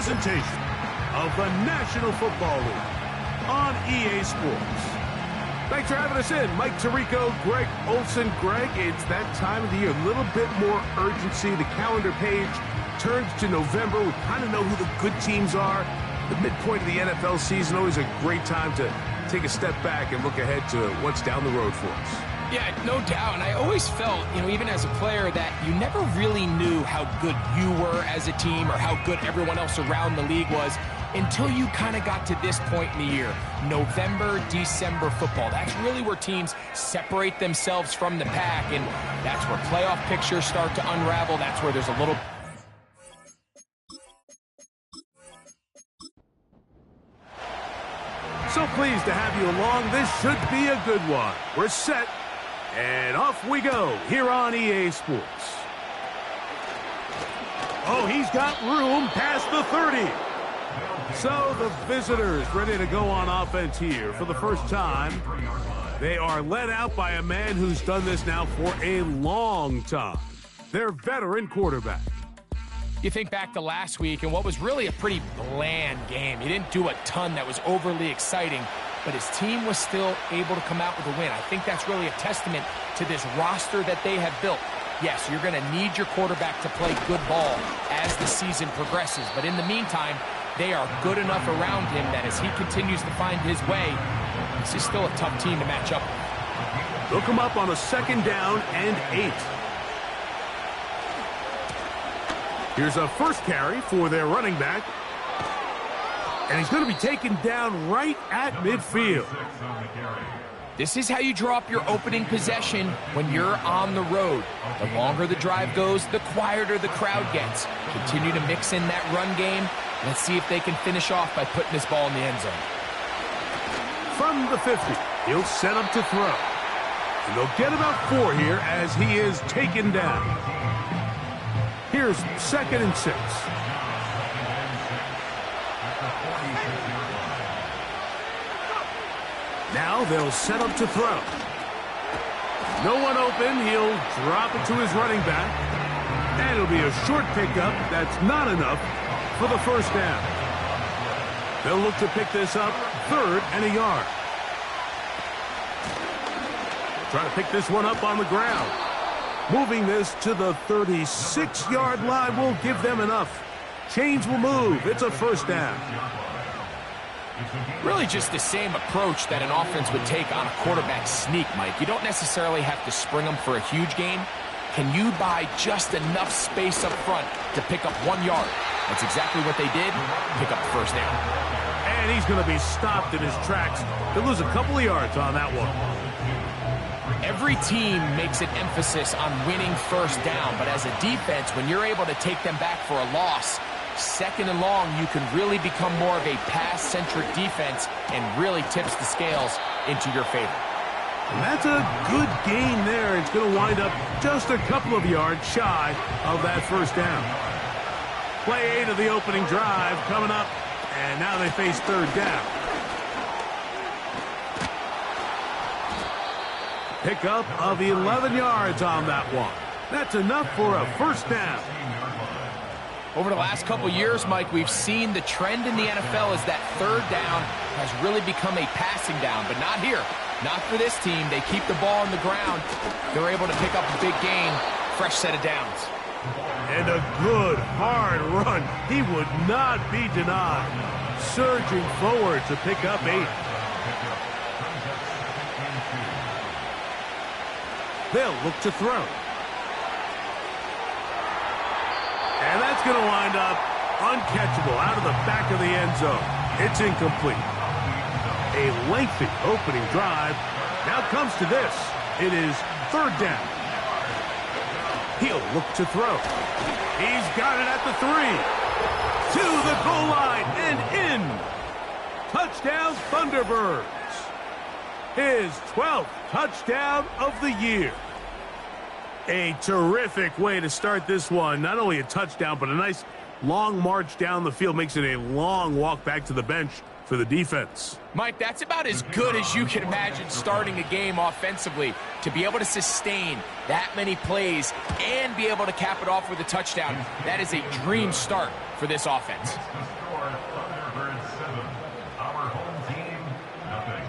presentation of the National Football League on EA Sports. Thanks for having us in. Mike Tirico, Greg Olson. Greg, it's that time of the year. A little bit more urgency. The calendar page turns to November. We kind of know who the good teams are. The midpoint of the NFL season, always a great time to take a step back and look ahead to what's down the road for us. Yeah, no doubt. And I always felt, even as a player, that you never really knew how good you were as a team or how good everyone else around the league was until you kind of got to this point in the year. November, December football. That's really where teams separate themselves from the pack, and that's where playoff pictures start to unravel. That's where there's a little... So pleased to have you along. This should be a good one. We're set, and off we go here on EA Sports. Oh, he's got room past the 30. So the visitors ready to go on offense here for the first time. They are led out by a man who's done this now for a long time. Their veteran quarterback. You think back to last week and what was really a pretty bland game. He didn't do a ton that was overly exciting, but his team was still able to come out with a win. I think that's really a testament to this roster that they have built. Yes, you're going to need your quarterback to play good ball as the season progresses, but in the meantime, they are good enough around him that as he continues to find his way, this is still a tough team to match up with. They'll come up on a 2nd down and 8. Here's a first carry for their running back. And he's going to be taken down right at midfield. This is how you draw up your opening possession when you're on the road. The longer the drive goes, the quieter the crowd gets. Continue to mix in that run game. Let's see if they can finish off by putting this ball in the end zone. From the 50, he'll set up to throw. And they'll get about 4 here as he is taken down. Here's 2nd and 6. Now they'll set up to throw. No one open. He'll drop it to his running back. And it'll be a short pickup. That's not enough for the first down. They'll look to pick this up 3rd and a yard. Try to pick this one up on the ground. Moving this to the 36-yard line will give them enough. Chains will move. It's a first down. Really just the same approach that an offense would take on a quarterback sneak, Mike. You don't necessarily have to spring them for a huge gain. Can you buy just enough space up front to pick up 1 yard? That's exactly what they did. Pick up the first down. And he's going to be stopped in his tracks. He'll lose a couple of yards on that one. Every team makes an emphasis on winning first down, but as a defense, when you're able to take them back for a loss, 2nd and long, you can really become more of a pass-centric defense and really tips the scales into your favor. And that's a good gain there. It's going to wind up just a couple of yards shy of that first down. Play 8 of the opening drive coming up, and now they face 3rd down. Pickup of 11 yards on that one. That's enough for a first down. Over the last couple years, Mike, we've seen the trend in the NFL is that 3rd down has really become a passing down, but not here. Not for this team. They keep the ball on the ground. They're able to pick up a big gain. Fresh set of downs. And a good, hard run. He would not be denied. Surging forward to pick up 8. They'll look to throw. And that's going to wind up uncatchable out of the back of the end zone. It's incomplete. A lengthy opening drive. Now comes to this. It is 3rd down. He'll look to throw. He's got it at the 3. To the goal line and in. Touchdown, Thunderbirds. His 12th touchdown of the year. A terrific way to start this one. Not only a touchdown, but a nice long march down the field makes it a long walk back to the bench for the defense. Mike, that's about as good as you can imagine starting a game offensively. To be able to sustain that many plays and be able to cap it off with a touchdown, that is a dream start for this offense. Thunderbirds 7, our home team, nothing.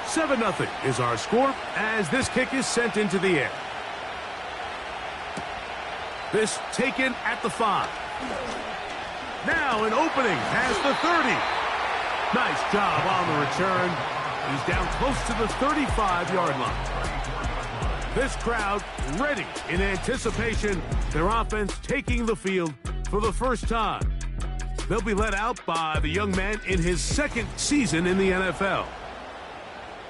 Seven-0 is our score as this kick is sent into the air. This taken at the 5. Now an opening past the 30. Nice job on the return. He's down close to the 35-yard line. This crowd ready in anticipation. Their offense taking the field for the first time. They'll be led out by the young man in his second season in the NFL.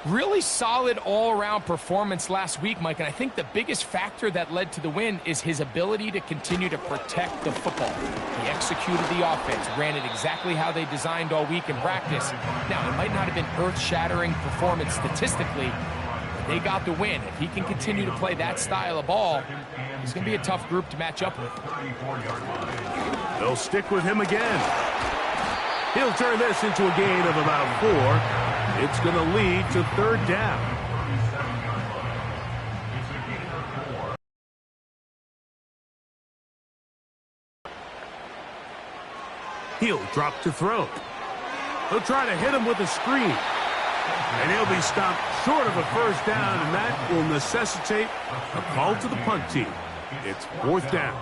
Really solid all-around performance last week, Mike, and I think the biggest factor that led to the win is his ability to continue to protect the football. He executed the offense, ran it exactly how they designed all week in practice. Now, it might not have been earth-shattering performance statistically, but they got the win. If he can continue to play that style of ball, it's going to be a tough group to match up with. They'll stick with him again. He'll turn this into a gain of about 4. It's going to lead to third down. He'll drop to throw. He'll try to hit him with a screen. And he'll be stopped short of a first down, and that will necessitate a call to the punt team. It's fourth down.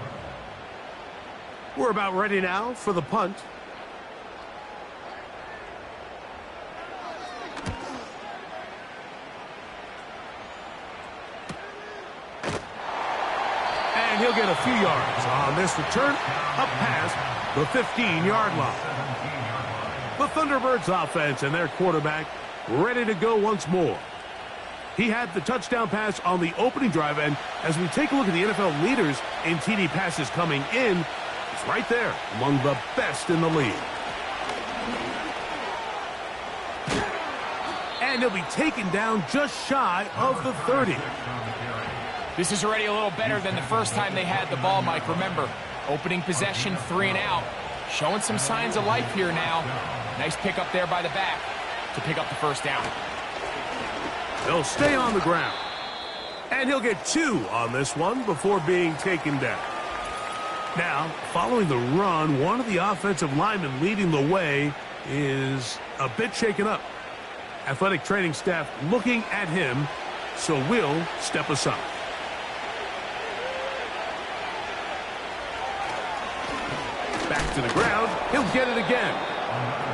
We're about ready now for the punt. And he'll get a few yards on this return up past the 15-yard line. The Thunderbirds offense and their quarterback ready to go once more. He had the touchdown pass on the opening drive, and as we take a look at the NFL leaders in TD passes coming in, he's right there among the best in the league. And he'll be taken down just shy of the 30. This is already a little better than the first time they had the ball, Mike. Remember, opening possession, 3 and out. Showing some signs of life here now. Nice pick up there by the back to pick up the first down. He'll stay on the ground. And he'll get 2 on this one before being taken down. Now, following the run, one of the offensive linemen leading the way is a bit shaken up. Athletic training staff looking at him, so we'll step aside. Back to the ground, he'll get it again.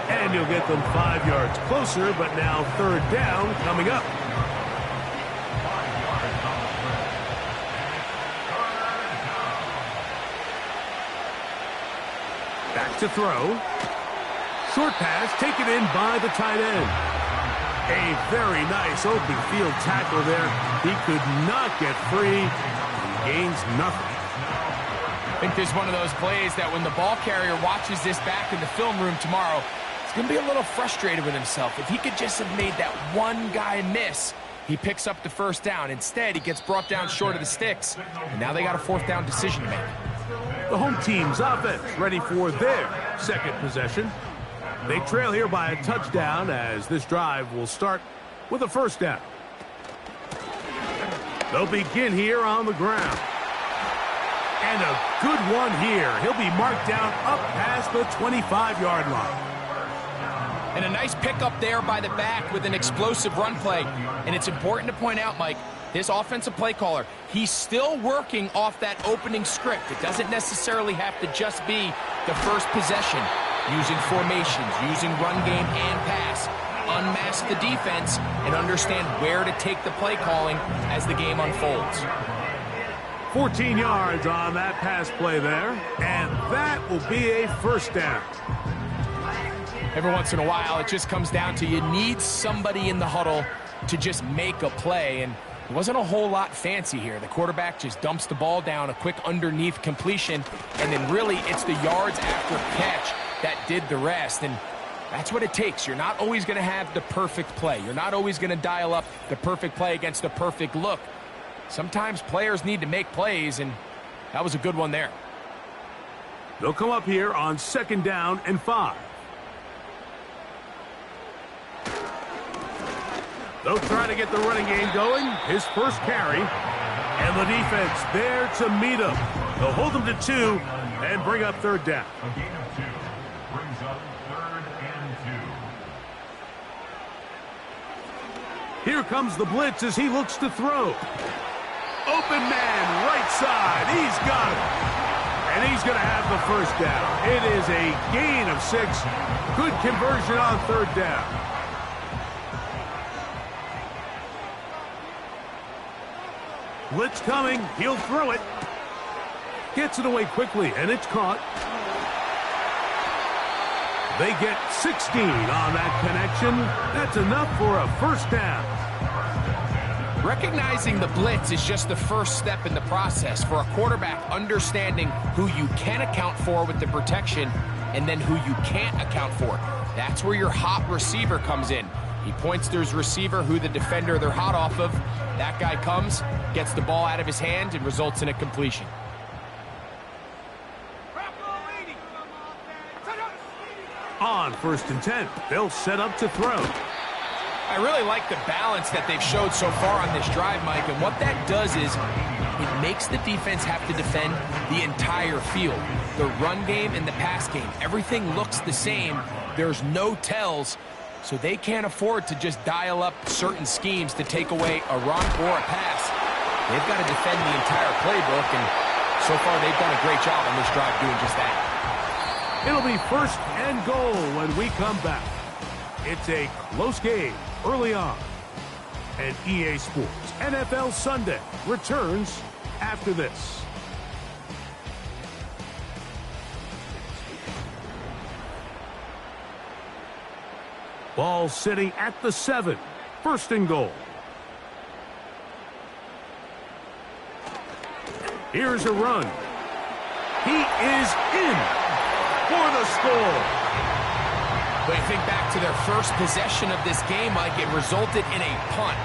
And he'll get them 5 yards closer, but now third down coming up. Back to throw. Short pass taken in by the tight end. A very nice open field tackle there. He could not get free. He gains nothing. I think this is one of those plays that when the ball carrier watches this back in the film room tomorrow, he's going to be a little frustrated with himself. If he could just have made that one guy miss, he picks up the first down. Instead, he gets brought down short of the sticks, and now they got a fourth down decision to make. The home team's offense ready for their second possession. They trail here by a touchdown as this drive will start with a first down. They'll begin here on the ground. And a good one here. He'll be marked down up past the 25-yard line. And a nice pickup there by the back with an explosive run play. And it's important to point out, Mike, this offensive play caller, he's still working off that opening script. It doesn't necessarily have to just be the first possession. Using formations, using run game and pass. Unmask the defense and understand where to take the play calling as the game unfolds. 14 yards on that pass play there, and that will be a first down. Every once in a while, it just comes down to you need somebody in the huddle to just make a play, and it wasn't a whole lot fancy here. The quarterback just dumps the ball down, a quick underneath completion, and then really it's the yards after catch that did the rest, and that's what it takes. You're not always going to have the perfect play. You're not always going to dial up the perfect play against the perfect look. Sometimes players need to make plays, and that was a good one there. They'll come up here on 2nd down and 5. They'll try to get the running game going. His first carry. And the defense there to meet him. They'll hold him to 2 and bring up 3rd down. A gain of 2 brings up 3rd and 2. Here comes the blitz as he looks to throw. Open man, right side. He's got it. And he's going to have the first down. It is a gain of 6. Good conversion on 3rd down. Blitz coming. He'll throw it. Gets it away quickly, and it's caught. They get 16 on that connection. That's enough for a first down. Recognizing the blitz is just the first step in the process for a quarterback, understanding who you can account for with the protection and then who you can't account for. That's where your hot receiver comes in. He points to his receiver, who the defender they're hot off of. That guy comes, gets the ball out of his hand, and results in a completion. On 1st and 10, they'll set up to throw. I really like the balance that they've showed so far on this drive, Mike, and what that does is it makes the defense have to defend the entire field. The run game and the pass game, everything looks the same. There's no tells, so they can't afford to just dial up certain schemes to take away a run or a pass. They've got to defend the entire playbook, and so far they've done a great job on this drive doing just that. It'll be 1st and goal when we come back. It's a close game early on. And EA Sports NFL Sunday returns after this. Ball sitting at the 7. 1st and goal. Here's a run. He is in for the score. But you think back to their first possession of this game, Mike, it resulted in a punt.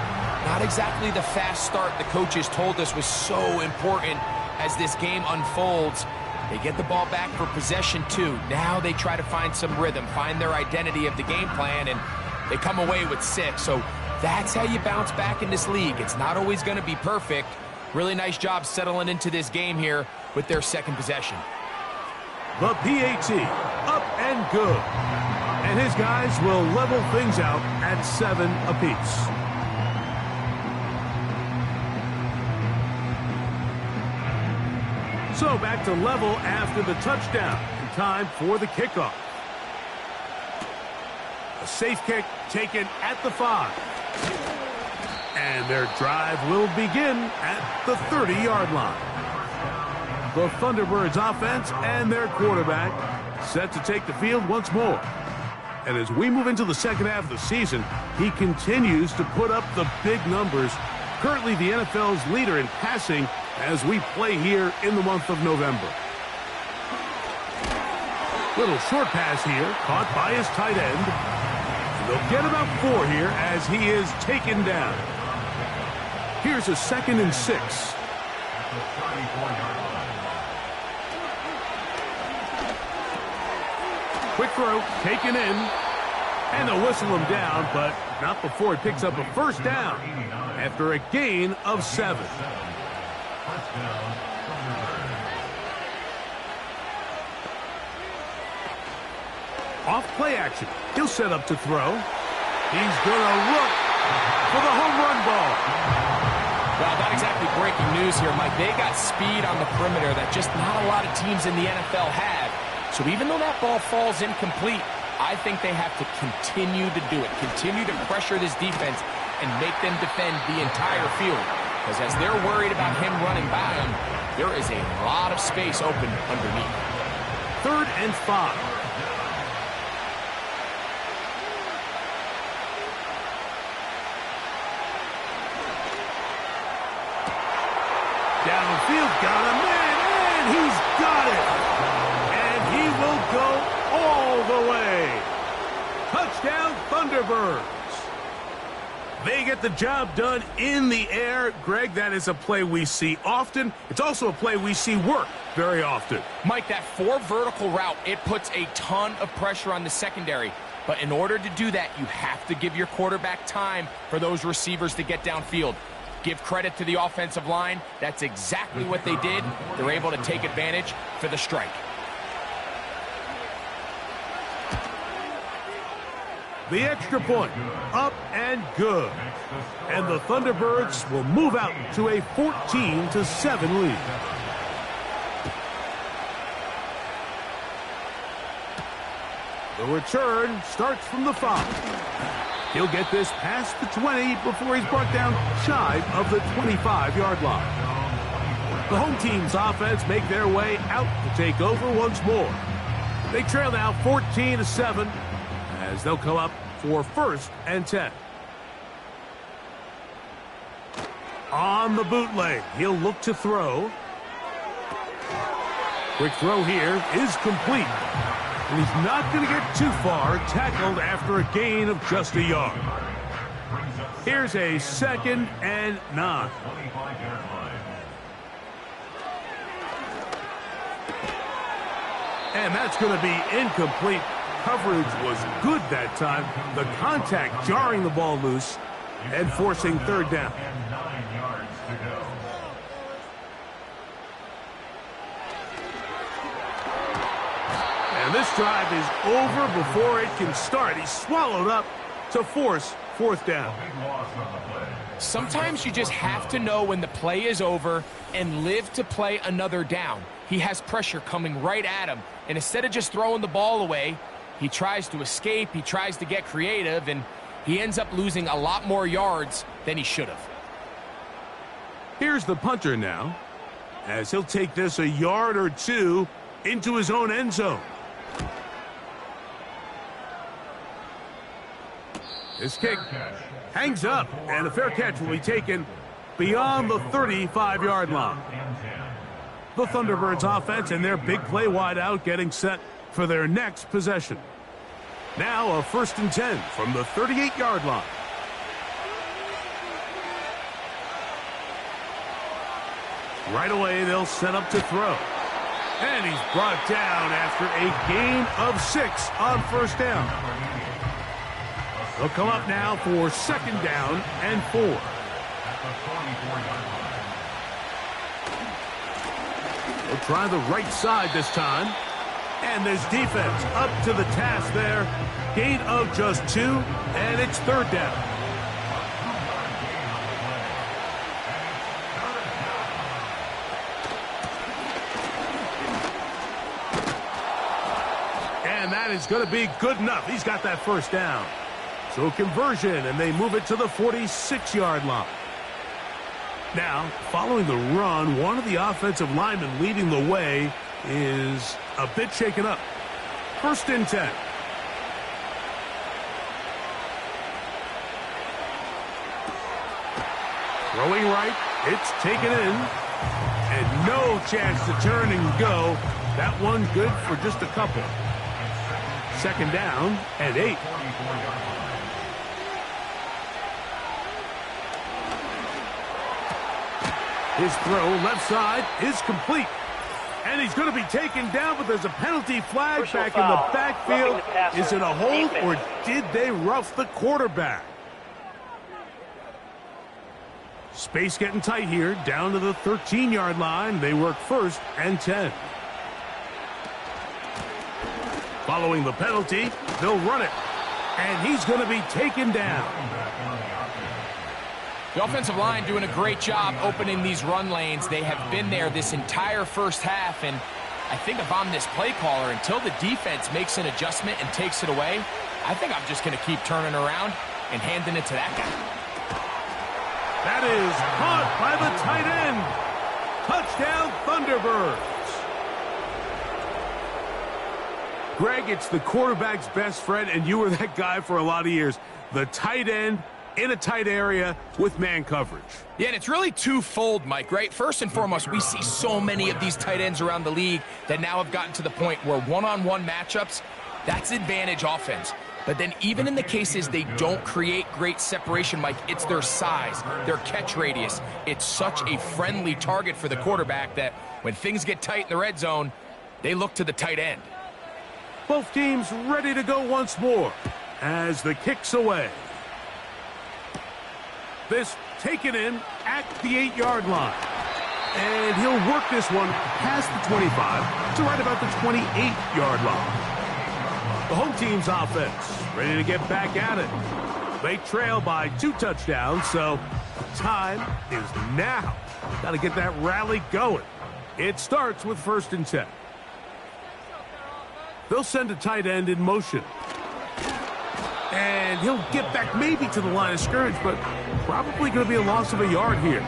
Not exactly the fast start the coaches told us was so important as this game unfolds. They get the ball back for possession 2. Now they try to find some rhythm, find their identity of the game plan, and they come away with 6. So that's how you bounce back in this league. It's not always going to be perfect. Really nice job settling into this game here with their 2nd possession. The PAT, up and good. And his guys will level things out at 7 apiece. So back to level after the touchdown. And time for the kickoff. A safe kick taken at the 5. And their drive will begin at the 30-yard line. The Thunderbirds offense and their quarterback set to take the field once more. And as we move into the second half of the season, he continues to put up the big numbers. Currently the NFL's leader in passing as we play here in the month of November. Little short pass here, caught by his tight end. They'll get about 4 here as he is taken down. Here's a 2nd and 6. Quick throw, taken in, and they'll whistle him down, but not before he picks up a first down after a gain of 7. Off play action. He'll set up to throw. He's going to look for the home run ball. Well, not exactly breaking news here, Mike. They got speed on the perimeter that just not a lot of teams in the NFL have. So even though that ball falls incomplete, I think they have to continue to do it. Continue to pressure this defense and make them defend the entire field. Because as they're worried about him running by them, there is a lot of space open underneath. 3rd and 5. Downfield, got a man, and he's got it. And he will go all the way. Touchdown, Thunderbirds. They get the job done in the air. Greg, that is a play we see often. It's also a play we see work very often. Mike, that 4 vertical route, it puts a ton of pressure on the secondary. But in order to do that, you have to give your quarterback time for those receivers to get downfield. Give credit to the offensive line. That's exactly what they did. They're able to take advantage for the strike. The extra point, up and good. And the Thunderbirds will move out to a 14-7 lead. The return starts from the 5. He'll get this past the 20 before he's brought down shy of the 25-yard line. The home team's offense make their way out to take over once more. They trail now 14-7 as they'll come up for 1st and 10. On the bootleg, he'll look to throw. Quick throw here is complete. And he's not going to get too far, tackled after a gain of just a yard. Here's a 2nd and 9. And that's going to be incomplete. Coverage was good that time. The contact jarring the ball loose and forcing 3rd down. And this drive is over before it can start. He's swallowed up to force 4th down. Sometimes you just have to know when the play is over and live to play another down. He has pressure coming right at him, and instead of just throwing the ball away, he tries to escape, he tries to get creative, and he ends up losing a lot more yards than he should have. Here's the punter now, as he'll take this a yard or 2 into his own end zone. This kick hangs up, and a fair catch will be taken beyond the 35-yard line. The Thunderbirds offense and their big play wideout getting set for their next possession. Now a 1st and 10 from the 38-yard line. Right away, they'll set up to throw. And he's brought down after a gain of 6 on 1st down. They'll come up now for 2nd down and 4. They'll try the right side this time. And this defense up to the task there. Gain of just 2, and it's 3rd down. And that is going to be good enough. He's got that 1st down. So conversion, and they move it to the 46-yard line. Now, following the run, one of the offensive linemen leading the way is a bit shaken up. 1st and 10. Throwing right, it's taken in. And no chance to turn and go. That one good for just a couple. 2nd down and 8. His throw left side is complete. And he's going to be taken down, but there's a penalty flag back in the backfield. Is it a hold, or did they rough the quarterback? Space getting tight here, down to the 13-yard line. They work 1st and 10. Following the penalty, they'll run it. And he's going to be taken down. The offensive line doing a great job opening these run lanes. They have been there this entire 1st half, and I think if I'm this play caller, until the defense makes an adjustment and takes it away, I think I'm just going to keep turning around and handing it to that guy. That is caught by the tight end. Touchdown, Thunderbirds. Greg, it's the quarterback's best friend, and you were that guy for a lot of years. The tight end in a tight area with man coverage. Yeah, and it's really twofold, Mike, right? First and foremost, we see so many of these tight ends around the league that now have gotten to the point where one-on-one matchups, that's advantage offense. But then even in the cases they don't create great separation, Mike, it's their size, their catch radius. It's such a friendly target for the quarterback that when things get tight in the red zone, they look to the tight end. Both teams ready to go once more as the kick's away. This taken in at the 8-yard line. And he'll work this one past the 25 to right about the 28-yard line. The home team's offense ready to get back at it. They trail by 2 touchdowns, so time is now. Got to get that rally going. It starts with 1st and 10. They'll send a tight end in motion. And he'll get back maybe to the line of scrimmage, but probably going to be a loss of a yard here.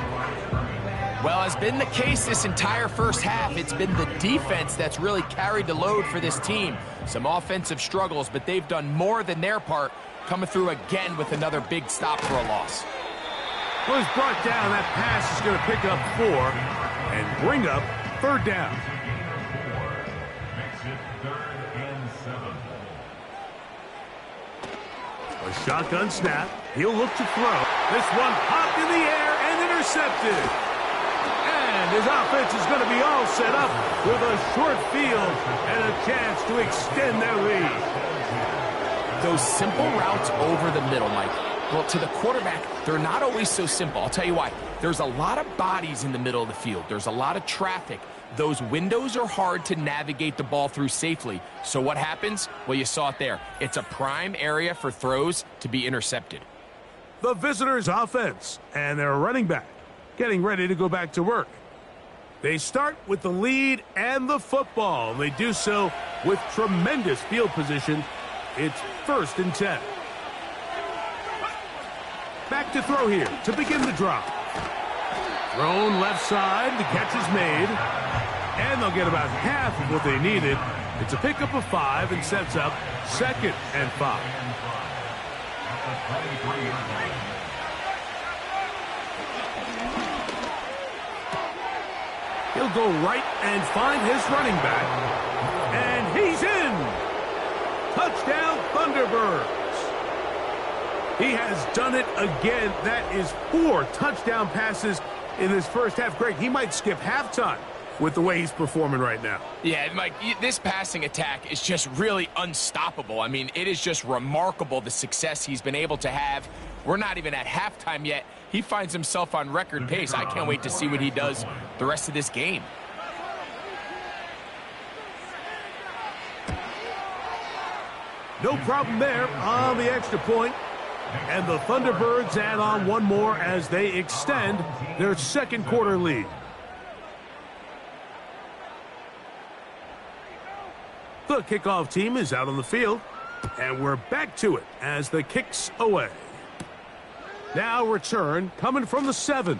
Well, has been the case this entire first half. It's been the defense that's really carried the load for this team. Some offensive struggles, but they've done more than their part, coming through again with another big stop for a loss. Well, he's brought down. That pass is going to pick up 4 and bring up 3rd down. Makes it 3rd and 7. A shotgun snap. He'll look to throw. This one popped in the air and intercepted. And his offense is going to be all set up with a short field and a chance to extend their lead. Those simple routes over the middle, Mike. Well, to the quarterback, they're not always so simple. I'll tell you why. There's a lot of bodies in the middle of the field. There's a lot of traffic. Those windows are hard to navigate the ball through safely. So what happens? Well, you saw it there. It's a prime area for throws to be intercepted. The visitors' offense and their running back getting ready to go back to work. They start with the lead and the football. They do so with tremendous field position. It's 1st and 10. Back to throw here to begin the drive. Thrown left side. The catch is made. And they'll get about half of what they needed. It's a pickup of 5 and sets up 2nd and 5. He'll go right and find his running back. And he's in. Touchdown, Thunderbirds. He has done it again. That is 4 touchdown passes in this first half. Greg, he might skip halftime with the way he's performing right now. Yeah, Mike, this passing attack is just really unstoppable. I mean, it is just remarkable the success he's been able to have. We're not even at halftime yet. He finds himself on record pace. I can't wait to see what he does the rest of this game. No problem there on the extra point. And the Thunderbirds add on one more as they extend their 2nd quarter lead. The kickoff team is out on the field, and we're back to it as the kick's away. Now return coming from the 7.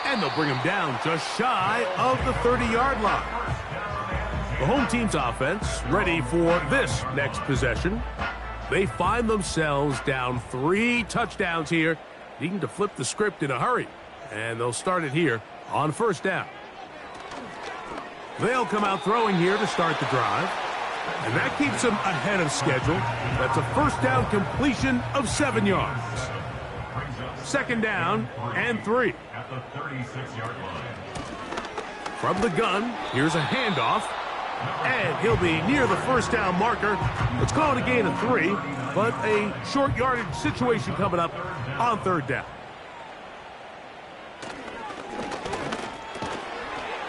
And they'll bring him down just shy of the 30-yard line. The home team's offense ready for this next possession. They find themselves down 3 touchdowns here, needing to flip the script in a hurry. And they'll start it here on 1st down. They'll come out throwing here to start the drive. And that keeps them ahead of schedule. That's a 1st down completion of 7 yards. 2nd down and 3. At the 36-yard line. From the gun, here's a handoff. And he'll be near the 1st down marker. Let's call it a gain of 3, but a short yardage situation coming up on 3rd down.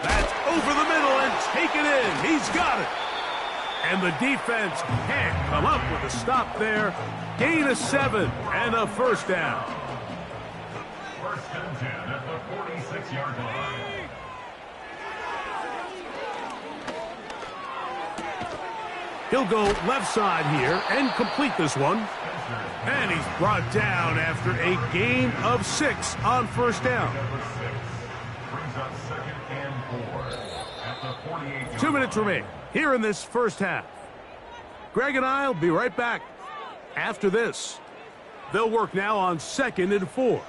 That's over the middle and taken in. He's got it. And the defense can't come up with a stop there. Gain of 7 and a 1st down. 1st and 10 at the 46-yard line. He'll go left side here and complete this one. And he's brought down after a gain of 6 on 1st down. Brings up 2nd and 4 at the 48-yard 2 minutes remain here in this first half. Greg and I will be right back after this. They'll work now on 2nd and 4.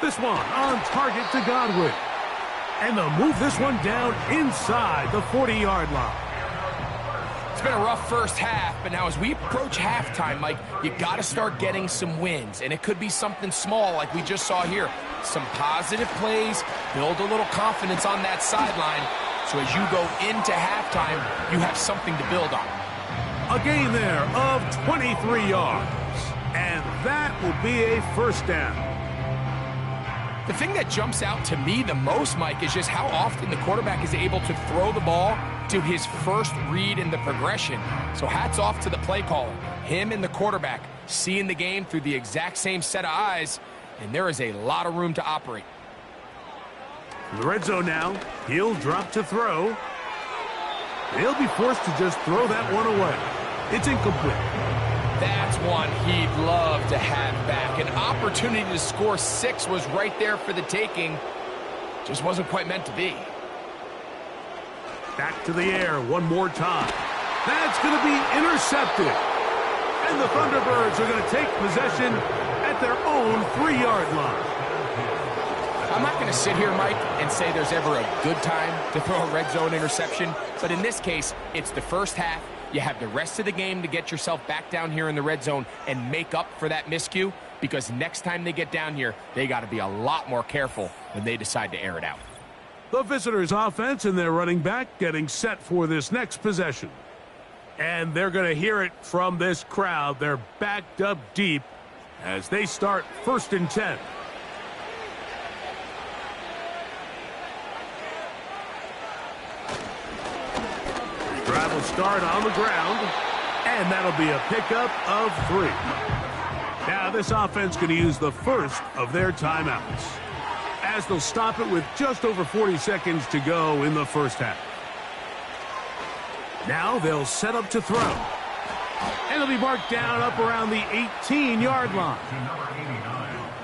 This one on target to Godwin. And they'll move this one down inside the 40-yard line. It's been a rough first half, but now as we approach halftime, Mike, you got to start getting some wins. And it could be something small like we just saw here. Some positive plays, build a little confidence on that sideline. So as you go into halftime, you have something to build on. A gain there of 23 yards. And that will be a first down. The thing that jumps out to me the most, Mike, is just how often the quarterback is able to throw the ball to his first read in the progression. So hats off to the play caller. Him and the quarterback seeing the game through the exact same set of eyes, and there is a lot of room to operate. In the red zone now, he'll drop to throw. He'll be forced to just throw that one away. It's incomplete. That's one he'd love to have back. An opportunity to score 6 was right there for the taking. Just wasn't quite meant to be. Back to the air one more time. That's going to be intercepted. And the Thunderbirds are going to take possession at their own 3-yard line. I'm not going to sit here, Mike, and say there's ever a good time to throw a red zone interception. But in this case, it's the first half. You have the rest of the game to get yourself back down here in the red zone and make up for that miscue, because next time they get down here, they got to be a lot more careful when they decide to air it out. The visitors' offense and their running back getting set for this next possession. And they're going to hear it from this crowd. They're backed up deep as they start 1st and 10. Drive will start on the ground, and that'll be a pickup of 3. Now this offense going to use the first of their timeouts, as they'll stop it with just over 40 seconds to go in the first half. Now they'll set up to throw, and it'll be marked down up around the 18-yard line.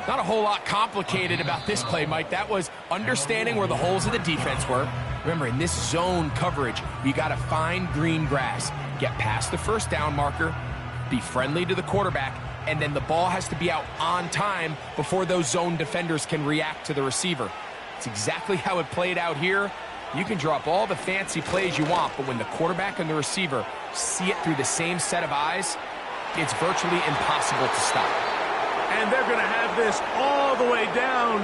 Not a whole lot complicated about this play, Mike. That was understanding where the holes of the defense were. Remember, in this zone coverage, you got to find green grass, get past the first down marker, be friendly to the quarterback, and then the ball has to be out on time before those zone defenders can react to the receiver. It's exactly how it played out here. You can drop all the fancy plays you want, but when the quarterback and the receiver see it through the same set of eyes, it's virtually impossible to stop. And they're going to have this all the way down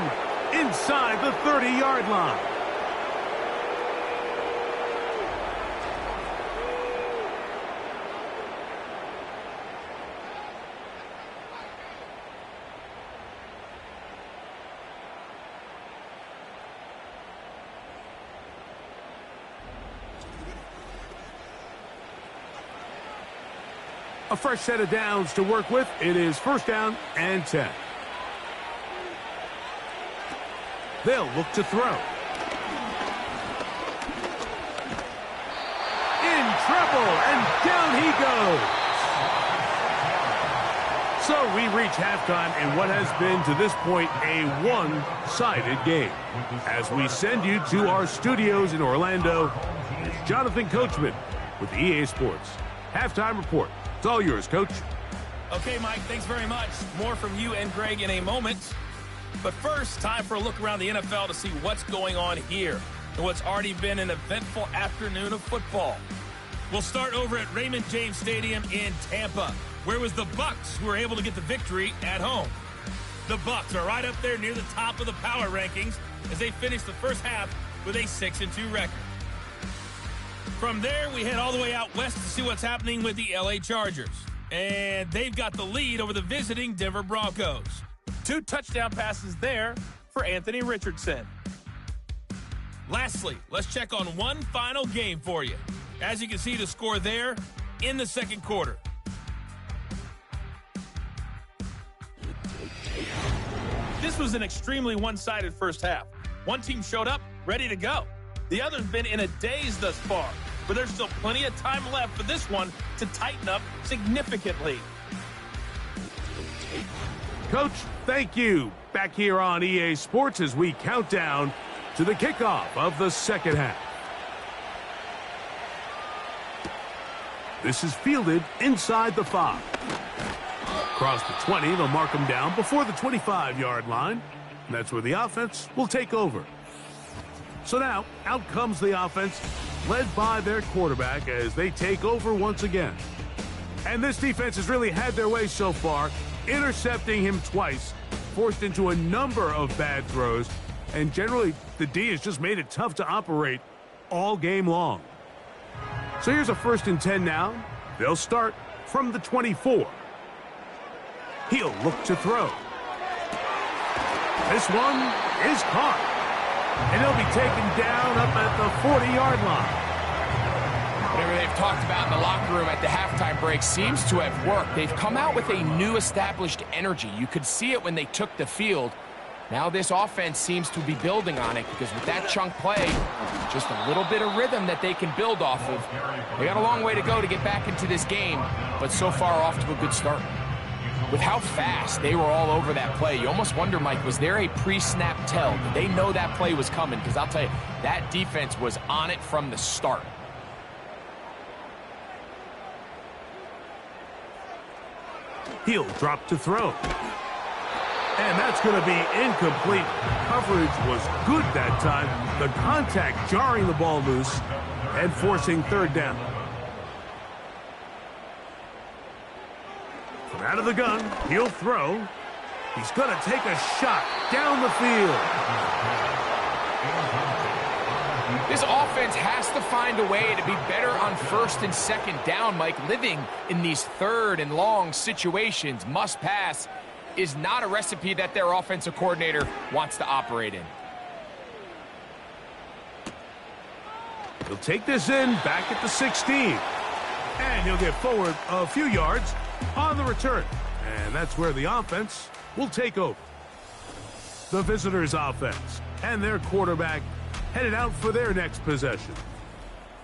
inside the 30-yard line. A fresh set of downs to work with. It is 1st down and 10. They'll look to throw. In trouble, and down he goes. So we reach halftime in what has been to this point a one-sided game. As we send you to our studios in Orlando, it's Jonathan Coachman with the EA Sports Halftime Report. It's all yours, Coach. Okay, Mike, thanks very much. More from you and Greg in a moment. But first, time for a look around the NFL to see what's going on here and what's already been an eventful afternoon of football. We'll start over at Raymond James Stadium in Tampa, where it was the Bucs who were able to get the victory at home. The Bucs are right up there near the top of the power rankings as they finish the first half with a 6-2 record. From there, we head all the way out west to see what's happening with the LA Chargers. And they've got the lead over the visiting Denver Broncos. 2 touchdown passes there for Anthony Richardson. Lastly, let's check on one final game for you. As you can see, the score there in the second quarter. This was an extremely one-sided first half. One team showed up, ready to go. The other's been in a daze thus far, but there's still plenty of time left for this one to tighten up significantly. Coach, thank you. Back here on EA Sports as we count down to the kickoff of the second half. This is fielded inside the 5. Across the 20, they'll mark him down before the 25-yard line. And that's where the offense will take over. So now, out comes the offense, led by their quarterback as they take over once again. And this defense has really had their way so far, intercepting him twice, forced into a number of bad throws, and generally the D has just made it tough to operate all game long. So here's a 1st and 10 now. They'll start from the 24. He'll look to throw. This one is caught. And he'll be taken down up at the 40-yard line. Whatever they've talked about in the locker room at the halftime break seems to have worked. They've come out with a new established energy. You could see it when they took the field. Now this offense seems to be building on it because with that chunk play, just a little bit of rhythm that they can build off of. They got a long way to go to get back into this game, but so far off to a good start. With how fast they were all over that play, you almost wonder, Mike, was there a pre-snap tell? Did they know that play was coming? Because I'll tell you, that defense was on it from the start. He'll drop to throw. And that's going to be incomplete. Coverage was good that time. The contact jarring the ball loose and forcing 3rd down. From out of the gun, he'll throw. He's going to take a shot down the field. This offense has to find a way to be better on 1st and 2nd down, Mike. Living in these 3rd and long situations, must pass, is not a recipe that their offensive coordinator wants to operate in. He'll take this in back at the 16. And he'll get forward a few yards on the return. And that's where the offense will take over. The visitors' offense and their quarterback headed out for their next possession.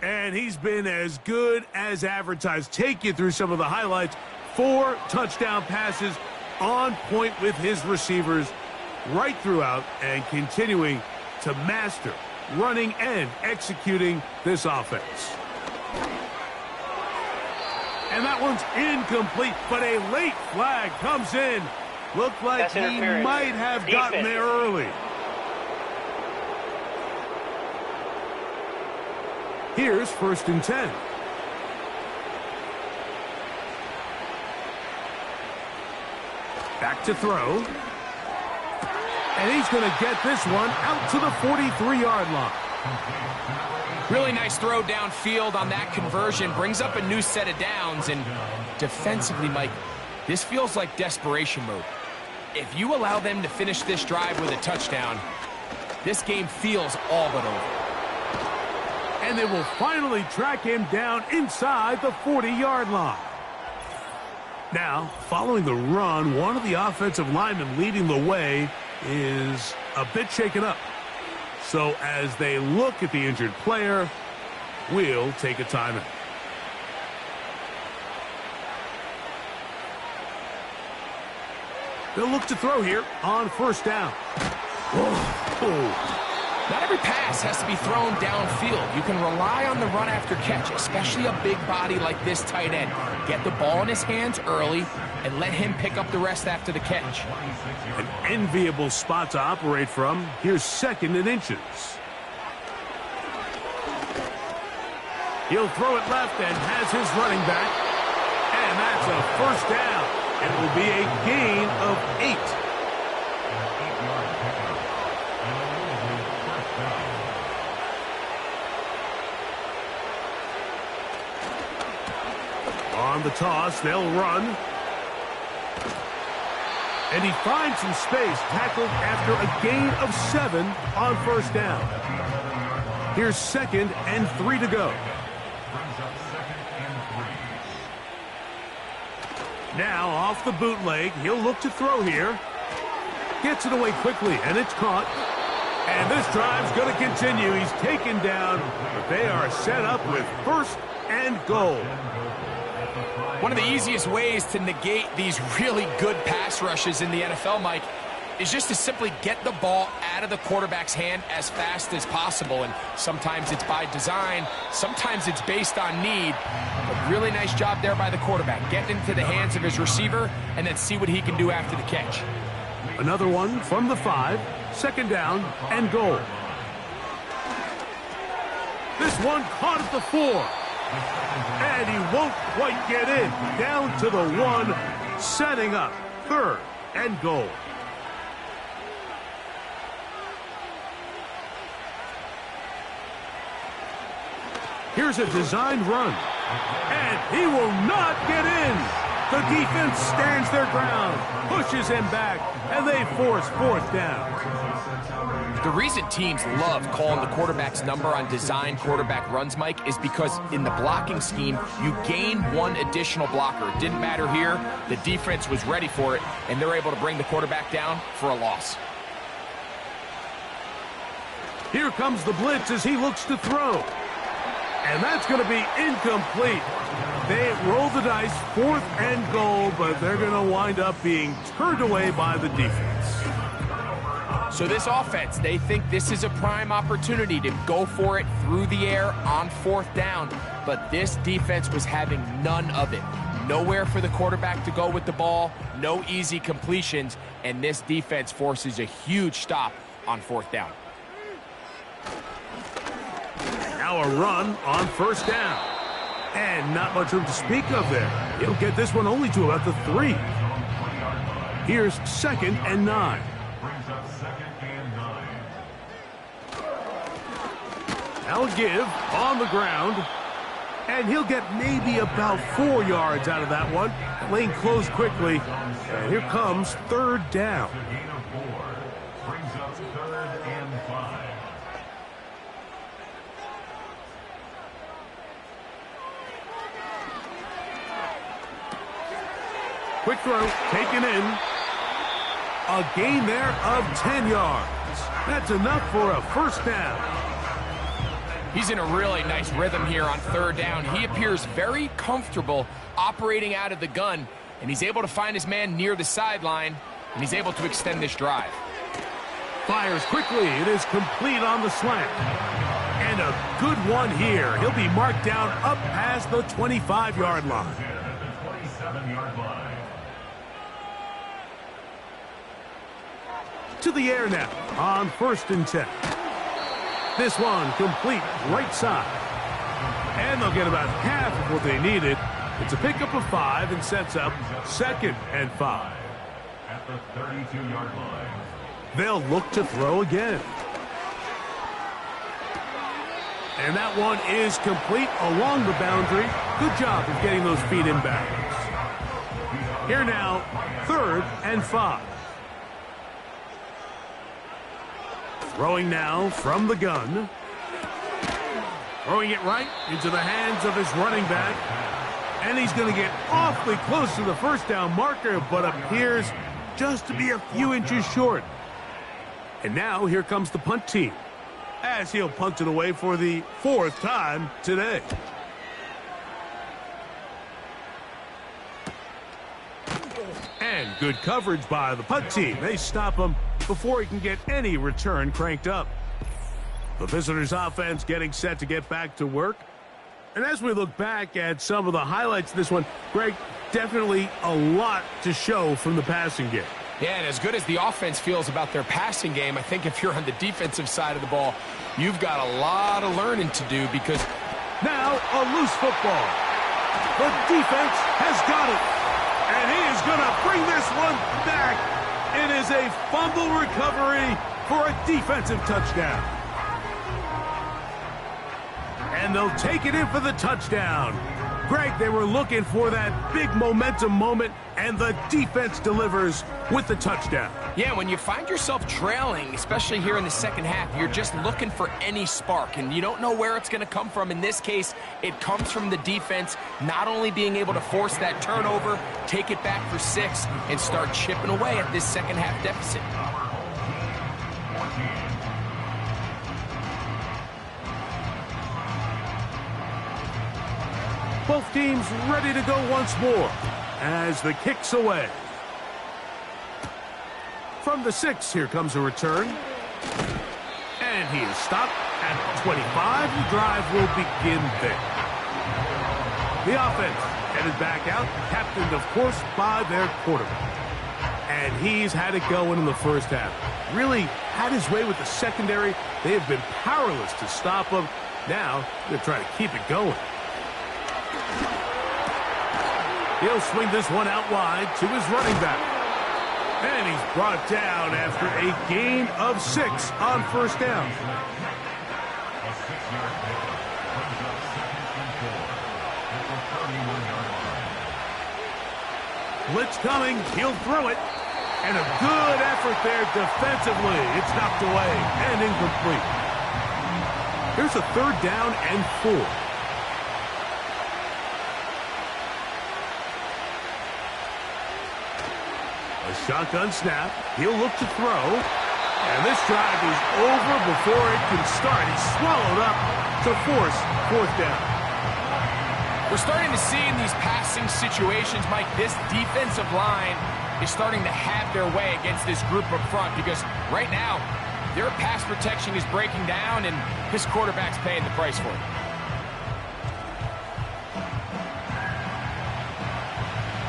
And he's been as good as advertised. Take you through some of the highlights. 4 touchdown passes on point with his receivers right throughout and continuing to master running and executing this offense. And that one's incomplete, but a late flag comes in. Looked like he might have gotten there early. Here's 1st and 10. Back to throw. And he's going to get this one out to the 43-yard line. Really nice throw downfield on that conversion. Brings up a new set of downs. And defensively, Mike, this feels like desperation mode. If you allow them to finish this drive with a touchdown, this game feels all but over. And they will finally track him down inside the 40-yard line. Now, following the run, one of the offensive linemen leading the way is a bit shaken up. So as they look at the injured player, we'll take a timeout. They'll look to throw here on 1st down. Oh. Not every pass has to be thrown downfield. You can rely on the run after catch, especially a big body like this tight end. Get the ball in his hands early and let him pick up the rest after the catch. An enviable spot to operate from. Here's 2nd and inches. He'll throw it left and has his running back. And that's a 1st down. It will be a gain of 8. On the toss, they'll run. And he finds some space, tackled after a gain of 7 on 1st down. Here's 2nd and 3 to go. Now off the bootleg, he'll look to throw here. Gets it away quickly, and it's caught. And this drive's going to continue. He's taken down, but they are set up with 1st and goal. One of the easiest ways to negate these really good pass rushes in the NFL, Mike, is just to simply get the ball out of the quarterback's hand as fast as possible. And sometimes it's by design, sometimes it's based on need. But really nice job there by the quarterback. Get into the hands of his receiver and then see what he can do after the catch. Another one from the 5, 2nd down and goal. This one caught at the 4. And he won't quite get in. Down to the 1, setting up 3rd and goal. Here's a designed run. And he will not get in. The defense stands their ground, pushes him back, and they force 4th down. The reason teams love calling the quarterback's number on designed quarterback runs, Mike, is because in the blocking scheme, you gain 1 additional blocker. It didn't matter here. The defense was ready for it, and they're able to bring the quarterback down for a loss. Here comes the blitz as he looks to throw. And that's going to be incomplete. They roll the dice, 4th and goal, but they're going to wind up being turned away by the defense. So this offense, they think this is a prime opportunity to go for it through the air on 4th down, but this defense was having none of it. Nowhere for the quarterback to go with the ball, no easy completions, and this defense forces a huge stop on 4th down. Now a run on 1st down. And not much room to speak of there. He'll get this one only to about the 3. Here's 2nd and 9. Brings up 2nd and 9. Now a give on the ground. And he'll get maybe about 4 yards out of that one. Lane closed quickly. And here comes 3rd down. The gain of 4. Brings up 3rd and 5. Quick throw, taken in. A gain there of 10 yards. That's enough for a 1st down. He's in a really nice rhythm here on 3rd down. He appears very comfortable operating out of the gun, and he's able to find his man near the sideline, and he's able to extend this drive. Fires quickly. It is complete on the slant. And a good one here. He'll be marked down up past the 25-yard line. At the 27-yard line. To the air now on 1st and 10. This one complete right side. And they'll get about half of what they needed. It's a pickup of 5 and sets up 2nd and 5. At the 32-yard line. They'll look to throw again. And that one is complete along the boundary. Good job of getting those feet in bounds. Here now, 3rd and 5. Throwing now from the gun. Throwing it right into the hands of his running back. And he's going to get awfully close to the 1st down marker, but appears just to be a few inches short. And now here comes the punt team, as he'll punt it away for the 4th time today. And good coverage by the punt team. They stop him before he can get any return cranked up. The visitors' offense getting set to get back to work. And as we look back at some of the highlights of this one, Greg, definitely a lot to show from the passing game. Yeah, and as good as the offense feels about their passing game, I think if you're on the defensive side of the ball, you've got a lot of learning to do because... Now a loose football. The defense has got it. And he is going to bring this one back. It is a fumble recovery for a defensive touchdown. And they'll take it in for the touchdown. Greg, they were looking for that big momentum moment, and the defense delivers with the touchdown. Yeah, when you find yourself trailing, especially here in the second half, you're just looking for any spark, and you don't know where it's going to come from. In this case, it comes from the defense not only being able to force that turnover, take it back for 6, and start chipping away at this second half deficit. Both teams ready to go once more as the kick's away. From the 6, here comes a return. And he is stopped at 25. The drive will begin there. The offense headed back out, captained, of course, by their quarterback. And he's had it going in the first half. Really had his way with the secondary. They have been powerless to stop him. Now, they're trying to keep it going. He'll swing this one out wide to his running back. And he's brought down after a gain of 6 on first down. A 6-yard pickup brings up 2nd and 4 at the 31-yard line. Blitz coming. He'll throw it. And a good effort there defensively. It's knocked away and incomplete. Here's a 3rd down and 4. A shotgun snap. He'll look to throw. And this drive is over before it can start. He's swallowed up to force 4th down. We're starting to see in these passing situations, Mike, this defensive line is starting to have their way against this group up front because right now, their pass protection is breaking down and this quarterback's paying the price for it.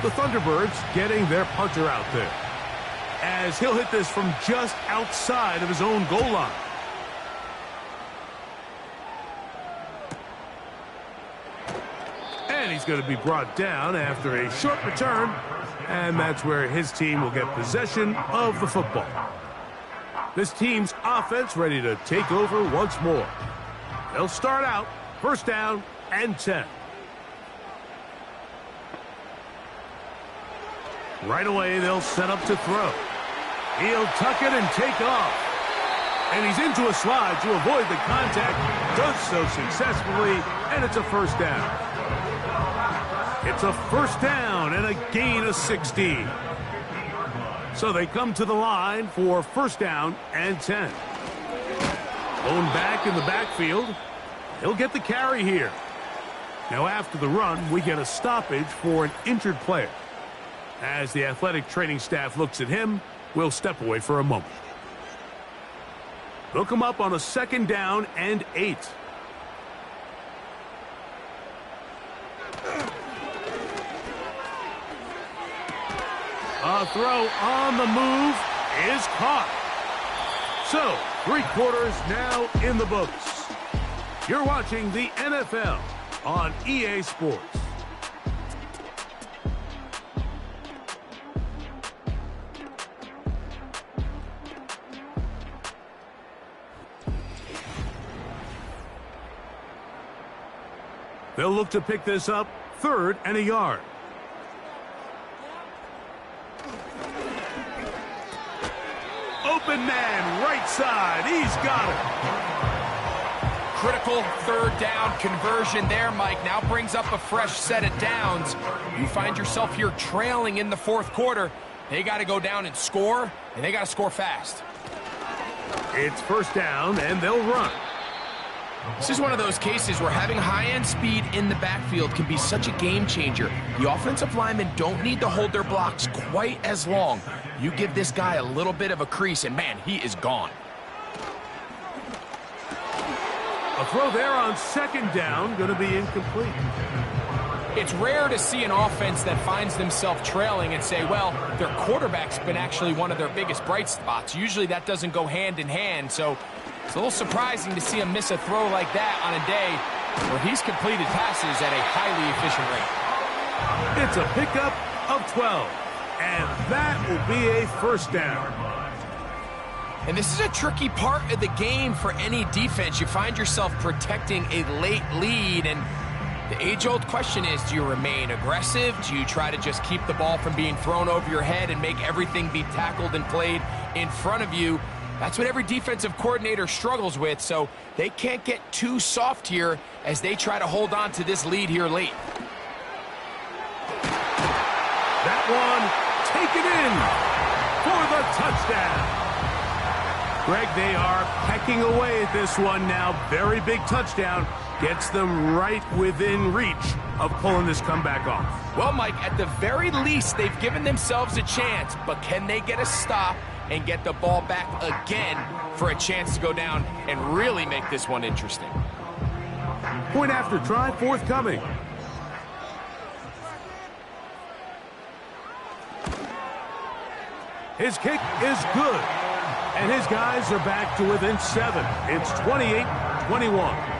The Thunderbirds getting their punter out there as he'll hit this from just outside of his own goal line. And he's going to be brought down after a short return, and that's where his team will get possession of the football. This team's offense ready to take over once more. They'll start out 1st down and 10. Right away, they'll set up to throw. He'll tuck it and take off. And he's into a slide to avoid the contact. Does so successfully, and it's a 1st down. It's a 1st down and a gain of 16. So they come to the line for 1st down and 10. Going back in the backfield. He'll get the carry here. Now after the run, we get a stoppage for an injured player. As the athletic training staff looks at him, we'll step away for a moment. They'll come up on a 2nd down and 8. A throw on the move is caught. So, 3 quarters now in the books. You're watching the NFL on EA Sports. They'll look to pick this up 3rd and a yard. Open man, right side. He's got it. Critical 3rd down conversion there, Mike. Now brings up a fresh set of downs. You find yourself here trailing in the 4th quarter. They got to go down and score, and they got to score fast. It's 1st down, and they'll run. This is one of those cases where having high-end speed in the backfield can be such a game changer. The offensive linemen don't need to hold their blocks quite as long. You give this guy a little bit of a crease, and man, he is gone. A throw there on 2nd down, going to be incomplete. It's rare to see an offense that finds themselves trailing and say, well, their quarterback's been actually one of their biggest bright spots. Usually that doesn't go hand in hand, so it's a little surprising to see him miss a throw like that on a day where he's completed passes at a highly efficient rate. It's a pickup of 12, and that will be a 1st down. And this is a tricky part of the game for any defense. You find yourself protecting a late lead, and the age-old question is, do you remain aggressive? Do you try to just keep the ball from being thrown over your head and make everything be tackled and played in front of you? That's what every defensive coordinator struggles with, so they can't get too soft here as they try to hold on to this lead here late. That one taken in for the touchdown. Greg, they are pecking away at this one now. Very big touchdown. Gets them right within reach of pulling this comeback off. Well, Mike, at the very least, they've given themselves a chance, but can they get a stop and get the ball back again for a chance to go down and really make this one interesting? Point after try forthcoming. His kick is good. And his guys are back to within 7. It's 28-21.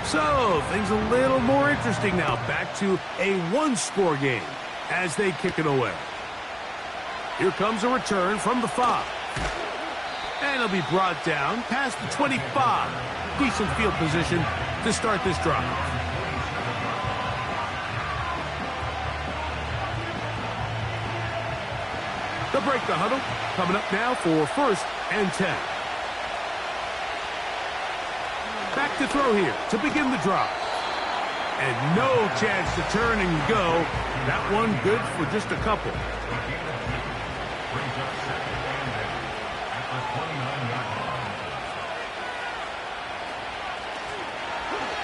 So, things a little more interesting now. Back to a one-score game as they kick it away. Here comes a return from the 5. And it'll be brought down past the 25. Decent field position to start this drive. They'll break the huddle. Coming up now for 1st and 10. Back to throw here to begin the drive. And no chance to turn and go. That one good for just a couple.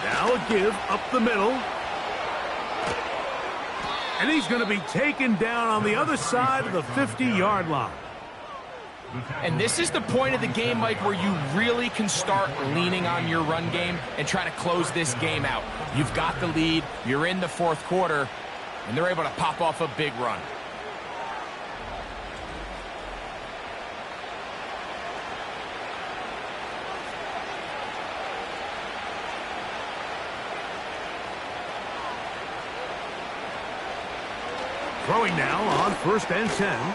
Now a give up the middle. And he's going to be taken down on the other side of the 50-yard line. And this is the point of the game, Mike, where you really can start leaning on your run game and try to close this game out. You've got the lead, you're in the 4th quarter, and they're able to pop off a big run. Throwing now on 1st and 10.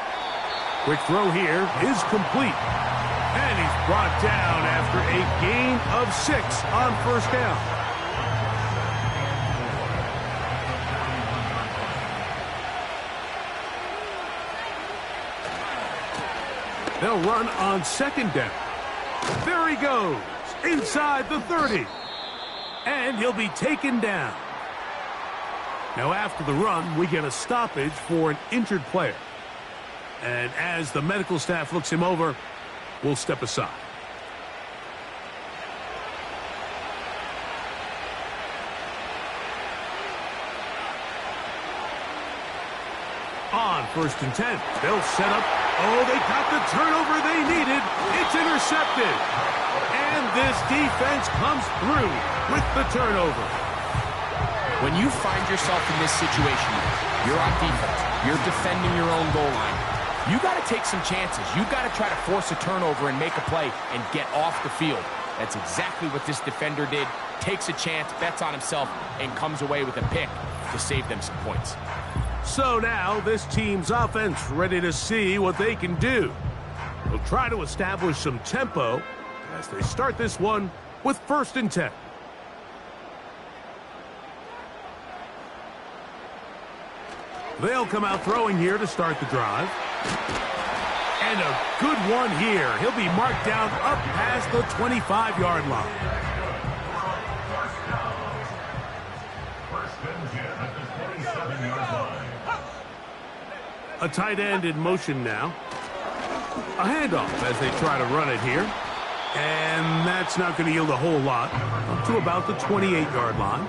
Quick throw here is complete. And he's brought down after a gain of 6 on 1st down. They'll run on 2nd down. There he goes, inside the 30. And he'll be taken down. Now after the run, we get a stoppage for an injured player. And as the medical staff looks him over, we'll step aside. On 1st and 10, they'll set up. Oh, they got the turnover they needed. It's intercepted. And this defense comes through with the turnover. When you find yourself in this situation, you're on defense, you're defending your own goal line, you got to take some chances. You got to try to force a turnover and make a play and get off the field. That's exactly what this defender did. Takes a chance, bets on himself, and comes away with a pick to save them some points. So now this team's offense ready to see what they can do. They'll try to establish some tempo as they start this one with 1st and 10. They'll come out throwing here to start the drive. And a good one here. He'll be marked down up past the 25-yard line. A tight end in motion now. A handoff as they try to run it here. And that's not going to yield a whole lot. Up to about the 28-yard line.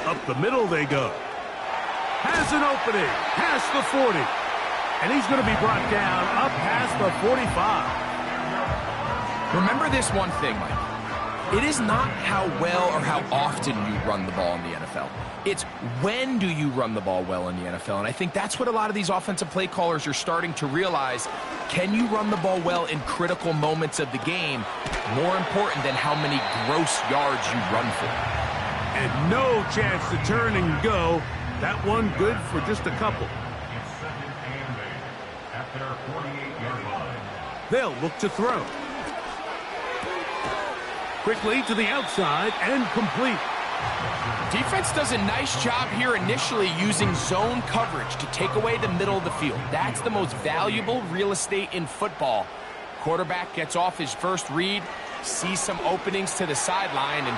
Up the middle they go. Has an opening. Past the 40. And he's going to be brought down up past the 45. Remember this one thing, Mike. It is not how well or how often you run the ball in the NFL. It's when do you run the ball well in the NFL. And I think that's what a lot of these offensive play callers are starting to realize. Can you run the ball well in critical moments of the game? More important than how many gross yards you run for. And no chance to turn and go. That one good for just a couple. It's 2nd and 8 at their 48-yard line. They'll look to throw. Quickly to the outside and complete. Defense does a nice job here initially using zone coverage to take away the middle of the field. That's the most valuable real estate in football. Quarterback gets off his first read, sees some openings to the sideline, and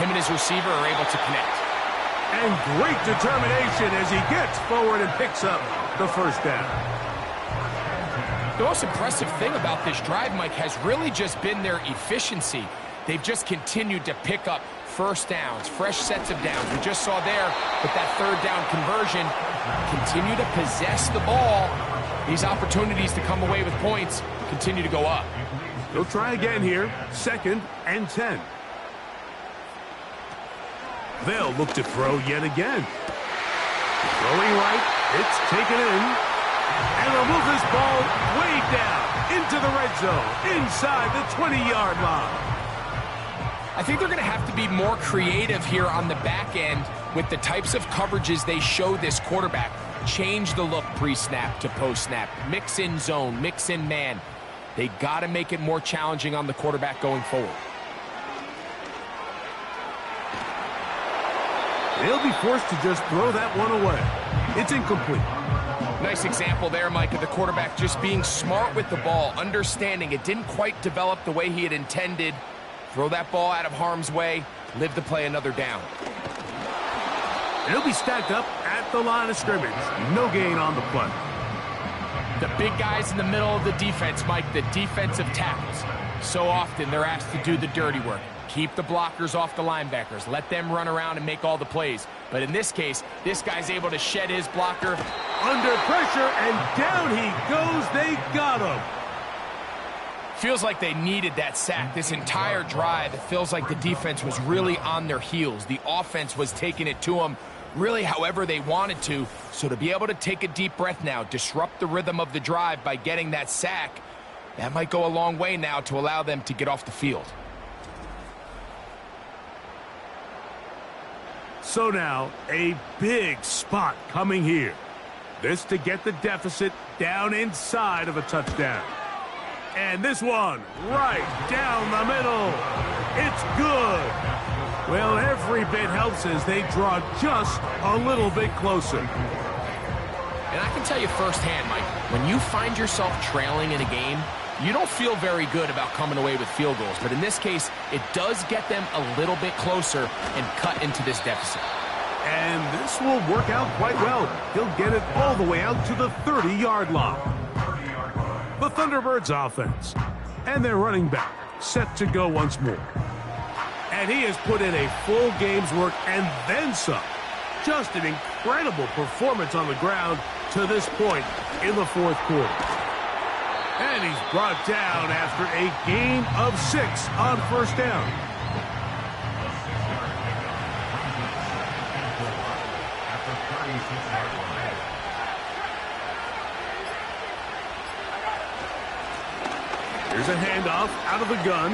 him and his receiver are able to connect. And great determination as he gets forward and picks up the 1st down. The most impressive thing about this drive, Mike, has really just been their efficiency. they've just continued to pick up first downs, fresh sets of downs. We just saw there with that third down conversion, continue to possess the ball. These opportunities to come away with points continue to go up. They'll try again here, 2nd and 10. They'll look to throw yet again. Throwing right, it's taken in. And they'll move this ball way down into the red zone, inside the 20-yard line. I think they're going to have to be more creative here on the back end with the types of coverages they show this quarterback. Change the look pre-snap to post-snap. Mix in zone, mix in man. They got to make it more challenging on the quarterback going forward. They'll be forced to just throw that one away. It's incomplete. Nice example there, Mike, of the quarterback just being smart with the ball, understanding it didn't quite develop the way he had intended. Throw that ball out of harm's way, live to play another down. He'll be stacked up at the line of scrimmage. No gain on the play. The big guys in the middle of the defense, Mike, the defensive tackles. So often they're asked to do the dirty work. Keep the blockers off the linebackers. Let them run around and make all the plays. But in this case, this guy's able to shed his blocker. Under pressure, and down he goes. They got him. Feels like they needed that sack. This entire drive, it feels like the defense was really on their heels. The offense was taking it to them really however they wanted to. So to be able to take a deep breath now, disrupt the rhythm of the drive by getting that sack, that might go a long way now to allow them to get off the field. So now, a big spot coming here. This to get the deficit down inside of a touchdown. And this one, right down the middle. It's good. Well, every bit helps as they draw just a little bit closer. And I can tell you firsthand, Mike, when you find yourself trailing in a game, you don't feel very good about coming away with field goals. But in this case, it does get them a little bit closer and cut into this deficit. And this will work out quite well. He'll get it all the way out to the 30-yard line. The Thunderbirds offense. And their running back set to go once more. And he has put in a full game's work and then some. Just an incredible performance on the ground to this point in the fourth quarter. And he's brought down after a gain of 6 on first down. Here's a handoff out of the gun.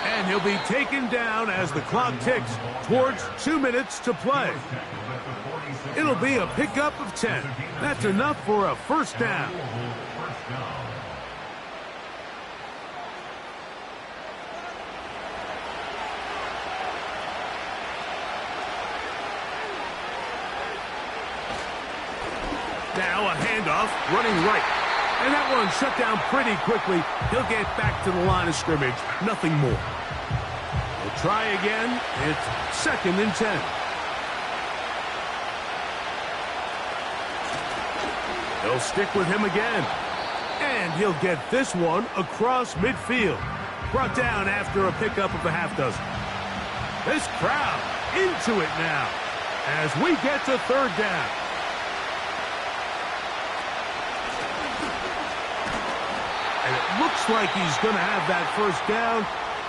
And he'll be taken down as the clock ticks towards 2 minutes to play. It'll be a pickup of 10. That's enough for a first down. Now a handoff running right. And that one shut down pretty quickly. He'll get back to the line of scrimmage. Nothing more. We'll try again. It's 2nd and 10. They'll stick with him again. And he'll get this one across midfield. Brought down after a pickup of a half dozen. This crowd into it now as we get to third down. And it looks like he's going to have that first down.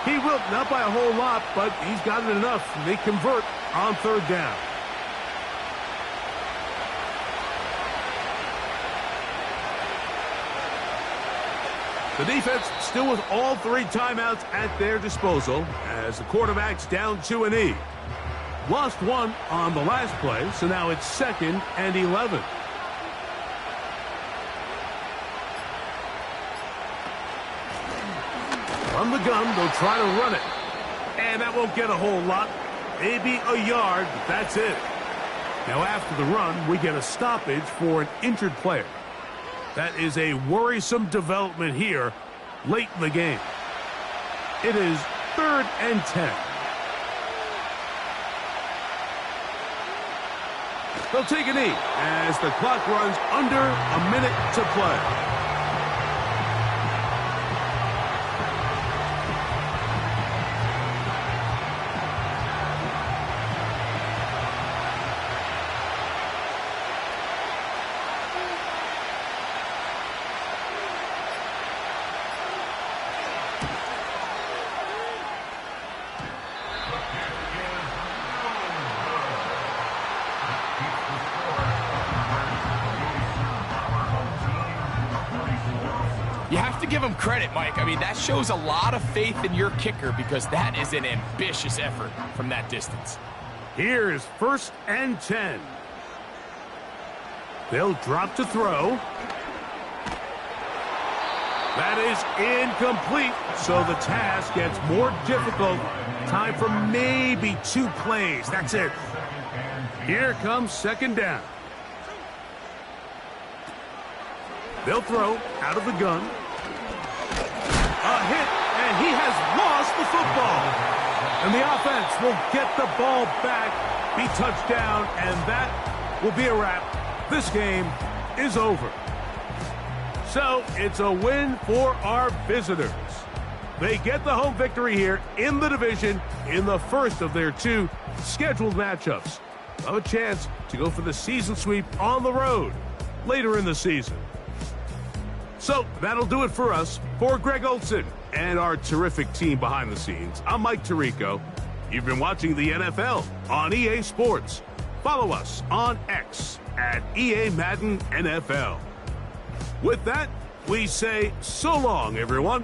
He will, not by a whole lot, but he's got it enough. They convert on third down. The defense still with all 3 timeouts at their disposal as the quarterback's down to a knee. Lost 1 on the last play, so now it's 2nd and 11. From the gun, they'll try to run it. And that won't get a whole lot. Maybe a yard, but that's it. Now after the run, we get a stoppage for an injured player. That is a worrisome development here late in the game. It is 3rd and 10. They'll take a knee as the clock runs under a minute to play. You have to give him credit, Mike. I mean, that shows a lot of faith in your kicker because that is an ambitious effort from that distance. Here is 1st and 10. They'll drop to throw. That is incomplete, so the task gets more difficult. Time for maybe 2 plays. That's it. Here comes 2nd down. They'll throw out of the gun. A hit, and he has lost the football. And the offense will get the ball back, be touchdown, and that will be a wrap. This game is over. So it's a win for our visitors. They get the home victory here in the division in the first of their 2 scheduled matchups. Have a chance to go for the season sweep on the road later in the season. So that'll do it for us. For Greg Olson and our terrific team behind the scenes, I'm Mike Tirico. You've been watching the NFL on EA Sports. Follow us on X at EA Madden NFL. With that, we say so long, everyone.